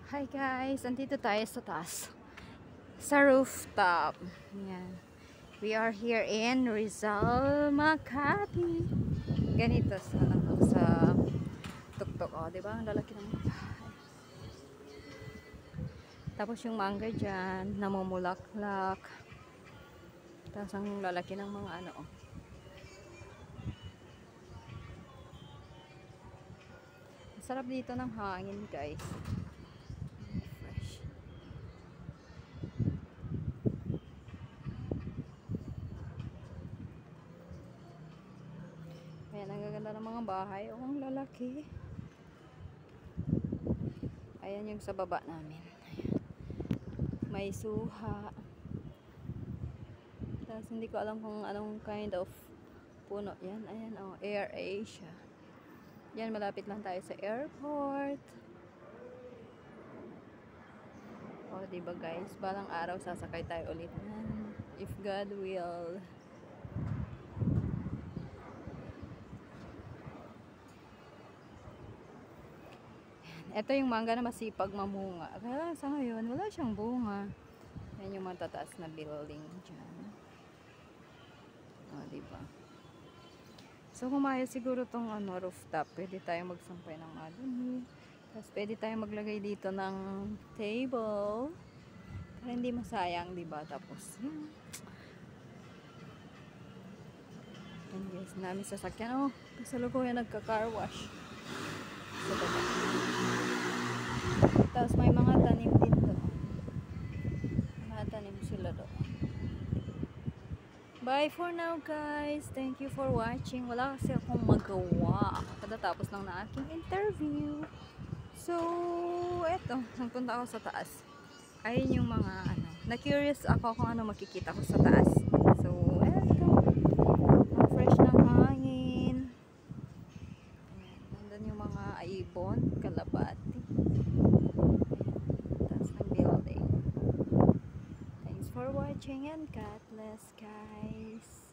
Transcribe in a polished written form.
Hi guys, andito tayo sa taas. Sa rooftop. Yan. We are here in Rizal, Makati. Ganito sa tuktok. Oh, diba? Ang lalaki ng mga bahay. Tapos yung mangga dyan, namumulaklak. Tapos ang lalaki ng mga ano. Oh. Sarap dito ng hangin guys. Fresh. Ayan, ang gaganda ng mga bahay. Oh, ang lalaki. Ayan yung sa baba namin. Ayan. May suha. Tapos hindi ko alam kung anong kind of puno yan. Ayan, oh, Air Asia. Yan, malapit lang tayo sa airport. O, diba guys? Balang araw sasakay tayo ulit yan. If God will. Ito yung mangga na masipag mamunga. Kaya sa ngayon, wala siyang bunga. Yan yung matataas na building dyan. O, diba? So, kumaya siguro tong ano, rooftop. Pwede tayong magsampay ng madumi. Tapos, pwede tayong maglagay dito ng table. Para hindi masayang, diba? Tapos, yan. Yan guys, namin sasakyan. Oh, kasalukuyan nagka-car wash. So, diba? Tapos, may mga tanim dito. Mga tanim sila doon. Bye for now guys. Thank you for watching. Wala kasi akong magawa. Katatapos lang na aking interview. So, eto. Nagpunta ako sa taas. Ayun yung mga ano. Na-curious ako kung ano makikita ko sa taas. So, eto. Ang fresh ng hangin. Ayan. Nandun yung mga ibon, kalabati. Taas ng building. Thanks for watching and God bless guys.